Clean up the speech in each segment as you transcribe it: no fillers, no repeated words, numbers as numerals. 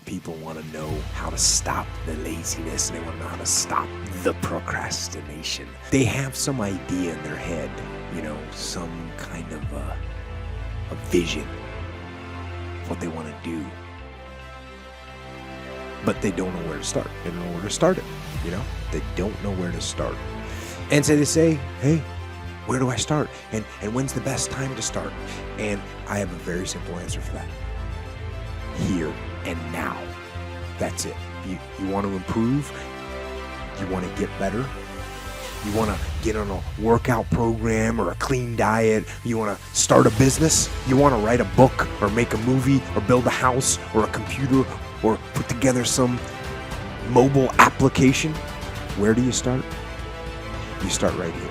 People want to know how to stop the laziness. They want to know how to stop the procrastination. They have some idea in their head, some kind of a vision of what they want to do. But they don't know where to start. They don't know where to start it, They don't know where to start. And so they say, hey, where do I start? And when's the best time to start? And I have a very simple answer for that. Here and now. That's it. You want to improve? You want to get better? You want to get on a workout program or a clean diet? You want to start a business? You want to write a book or make a movie or build a house or a computer or put together some mobile application? Where do you start? You start right here.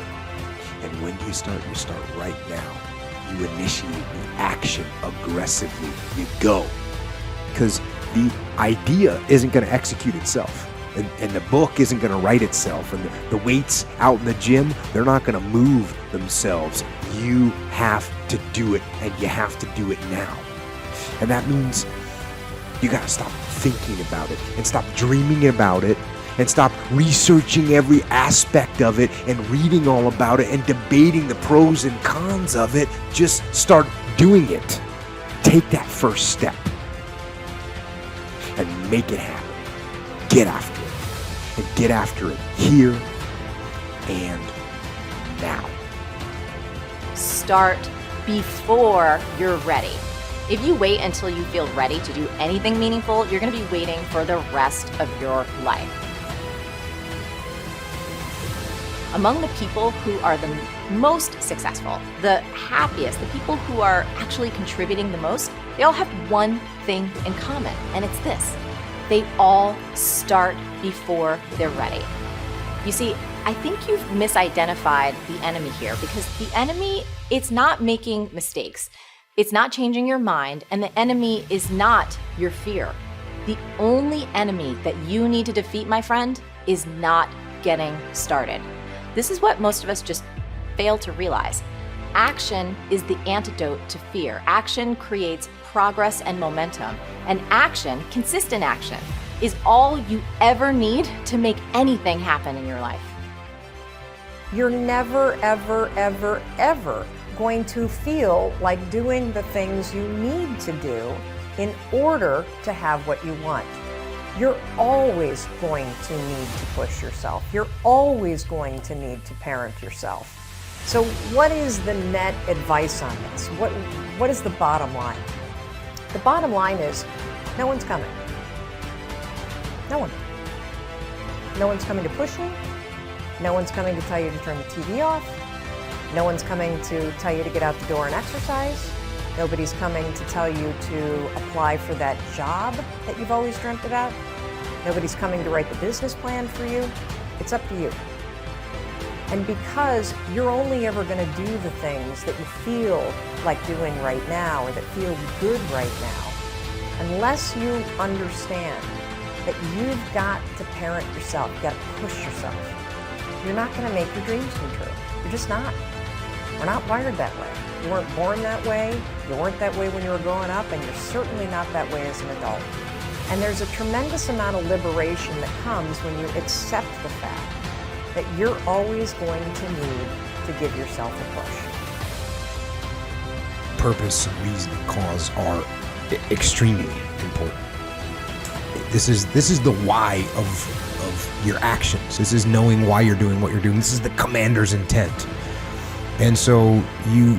And when do you start? You start right now. You initiate the action aggressively. You go. Because the idea isn't going to execute itself. And the book isn't going to write itself. And the weights out in the gym, they're not going to move themselves. You have to do it, and you have to do it now. And that means you got to stop thinking about it and stop dreaming about it and stop researching every aspect of it and reading all about it and debating the pros and cons of it. Just start doing it. Take that first step and make it happen. Get after it. And get after it here and now. Start before you're ready. If you wait until you feel ready to do anything meaningful, you're going to be waiting for the rest of your life. Among the people who are the most successful, the happiest, the people who are actually contributing the most, they all have one thing in common, and it's this. They all start before they're ready. You see, I think you've misidentified the enemy here, because the enemy, it's not making mistakes. It's not changing your mind, and the enemy is not your fear. The only enemy that you need to defeat, my friend, is not getting started. This is what most of us just fail to realize. Action is the antidote to fear. Action creates progress and momentum. And action, consistent action, is all you ever need to make anything happen in your life. You're never, ever, ever, ever going to feel like doing the things you need to do in order to have what you want. You're always going to need to push yourself. You're always going to need to parent yourself. So what is the net advice on this? What is the bottom line? The bottom line is no one's coming. No one. No one's coming to push you. No one's coming to tell you to turn the TV off. No one's coming to tell you to get out the door and exercise. Nobody's coming to tell you to apply for that job that you've always dreamt about. Nobody's coming to write the business plan for you. It's up to you. And because you're only ever going to do the things that you feel like doing right now or that feel good right now, unless you understand that you've got to parent yourself, you've got to push yourself, you're not going to make your dreams come true. You're just not. We're not wired that way. You weren't born that way, you weren't that way when you were growing up, and you're certainly not that way as an adult. And there's a tremendous amount of liberation that comes when you accept the fact that you're always going to need to give yourself a push. Purpose, reason, and cause are extremely important. This is the why of your actions. This is knowing why you're doing what you're doing. This is the commander's intent. And so you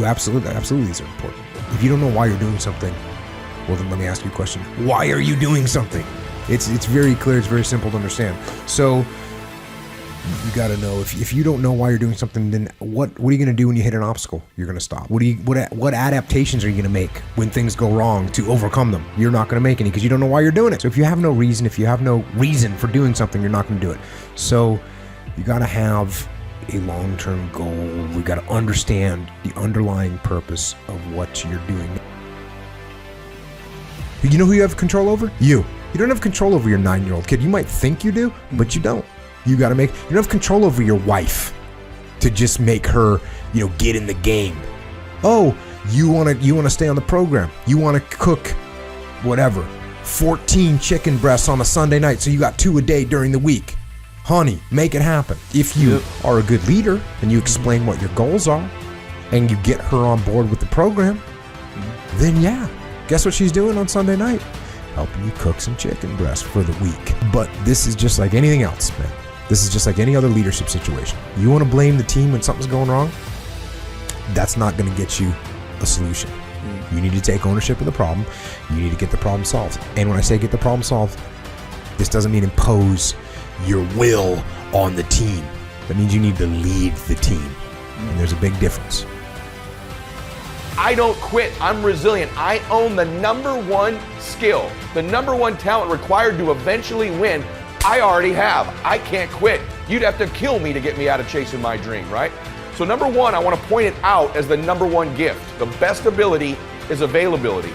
absolutely, these are important. If you don't know why you're doing something, well, then let me ask you a question. Why are you doing something? It's very clear. It's very simple to understand. So you got to know, if you don't know why you're doing something, then what are you going to do when you hit an obstacle? You're going to stop. What adaptations are you going to make when things go wrong to overcome them? You're not going to make any because you don't know why you're doing it. So if you have no reason for doing something, you're not going to do it. So you got to have a long-term goal. We got to understand the underlying purpose of what you're doing. You know who you have control over? You. You don't have control over your 9-year-old kid. You might think you do, but you don't. You don't have control over your wife to just make her, get in the game. Oh, you want to stay on the program. You want to cook whatever 14 chicken breasts on a Sunday night, so you got 2 a day during the week. Honey, make it happen. If you are a good leader and you explain what your goals are and you get her on board with the program, then yeah, guess what she's doing on Sunday night? Helping you cook some chicken breasts for the week. But this is just like anything else, man. This is just like any other leadership situation. You want to blame the team when something's going wrong? That's not going to get you a solution. You need to take ownership of the problem. You need to get the problem solved. And when I say get the problem solved, this doesn't mean impose your will on the team. That means you need to lead the team. And there's a big difference. I don't quit. I'm resilient. I own the #1 skill, the #1 talent required to eventually win. I already have. I can't quit. You'd have to kill me to get me out of chasing my dream, right? So #1, I want to point it out as the #1 gift. The best ability is availability.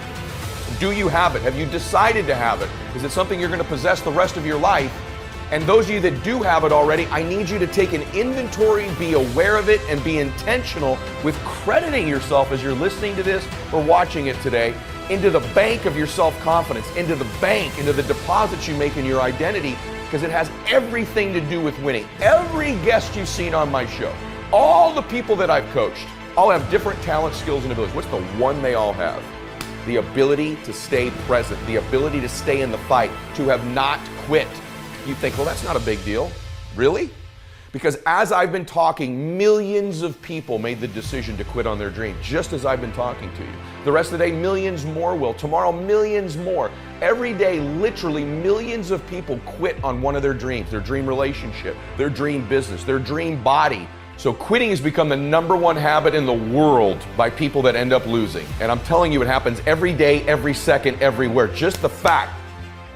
Do you have it? Have you decided to have it? Is it something you're going to possess the rest of your life? And those of you that do have it already, I need you to take an inventory, be aware of it, and be intentional with crediting yourself as you're listening to this or watching it today into the bank of your self-confidence, into the bank, into the deposits you make in your identity, because it has everything to do with winning. Every guest you've seen on my show, all the people that I've coached, all have different talents, skills, and abilities. What's the one they all have? The ability to stay present, the ability to stay in the fight, to have not quit. You think, well, that's not a big deal. Really? Because as I've been talking, millions of people made the decision to quit on their dream, just as I've been talking to you. The rest of the day, millions more will. Tomorrow, millions more. Every day, literally millions of people quit on one of their dreams, their dream relationship, their dream business, their dream body. So quitting has become the #1 habit in the world by people that end up losing. And I'm telling you, it happens every day, every second, everywhere. Just the fact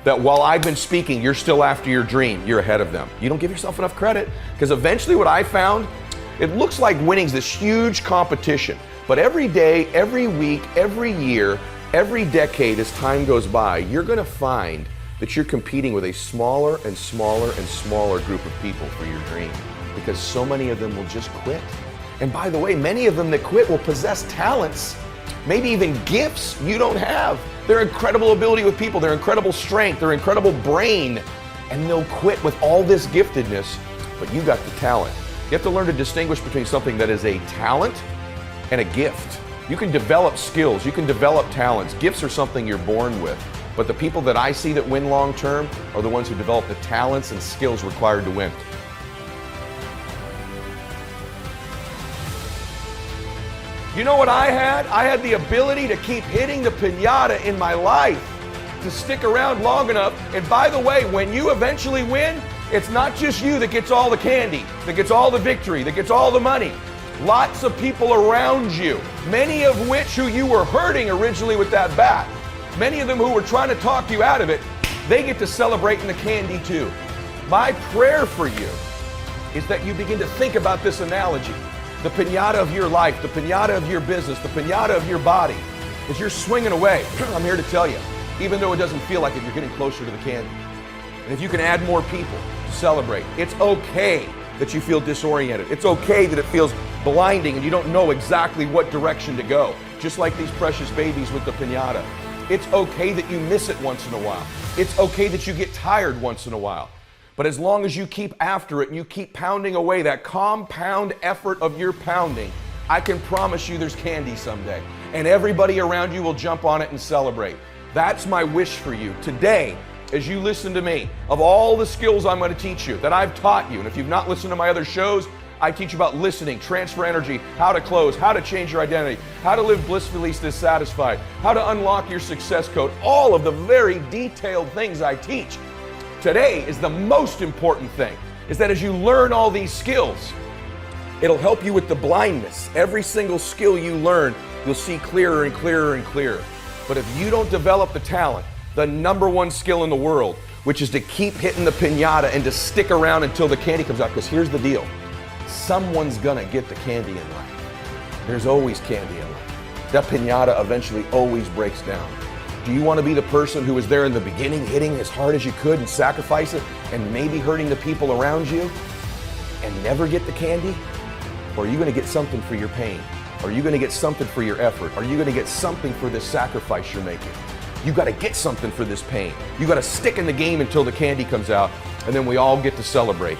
that while I've been speaking, you're still after your dream, you're ahead of them. You don't give yourself enough credit, because eventually what I found, it looks like winning's this huge competition. But every day, every week, every year, every decade as time goes by, you're gonna find that you're competing with a smaller and smaller and smaller group of people for your dream, because so many of them will just quit. And by the way, many of them that quit will possess talents, maybe even gifts you don't have. Their incredible ability with people, their incredible strength, their incredible brain, and they'll quit with all this giftedness, but you got the talent. You have to learn to distinguish between something that is a talent and a gift. You can develop skills, you can develop talents. Gifts are something you're born with, but the people that I see that win long term are the ones who develop the talents and skills required to win. You know what I had? I had the ability to keep hitting the piñata in my life, to stick around long enough. And by the way, when you eventually win, it's not just you that gets all the candy, that gets all the victory, that gets all the money. Lots of people around you, many of which who you were hurting originally with that bat, many of them who were trying to talk you out of it, they get to celebrate in the candy too. My prayer for you is that you begin to think about this analogy. The piñata of your life, the piñata of your business, the piñata of your body. As you're swinging away, I'm here to tell you, even though it doesn't feel like it, you're getting closer to the candy. And if you can add more people to celebrate, it's okay that you feel disoriented. It's okay that it feels blinding and you don't know exactly what direction to go. Just like these precious babies with the piñata. It's okay that you miss it once in a while. It's okay that you get tired once in a while. But as long as you keep after it and you keep pounding away that compound effort of your pounding, I can promise you there's candy someday. And everybody around you will jump on it and celebrate. That's my wish for you today as you listen to me. Of all the skills I'm going to teach you, that I've taught you, and if you've not listened to my other shows, I teach you about listening, transfer energy, how to close, how to change your identity, how to live blissfully dissatisfied, how to unlock your success code, all of the very detailed things I teach. Today is the most important thing, is that as you learn all these skills, it'll help you with the blindness. Every single skill you learn, you'll see clearer and clearer and clearer. But if you don't develop the talent, the #1 skill in the world, which is to keep hitting the piñata and to stick around until the candy comes out, because here's the deal. Someone's gonna get the candy in life. There's always candy in life. That piñata eventually always breaks down. Do you want to be the person who was there in the beginning, hitting as hard as you could and sacrifice it, and maybe hurting the people around you, and never get the candy? Or are you going to get something for your pain? Are you going to get something for your effort? Are you going to get something for this sacrifice you're making? You got to get something for this pain. You got to stick in the game until the candy comes out, and then we all get to celebrate.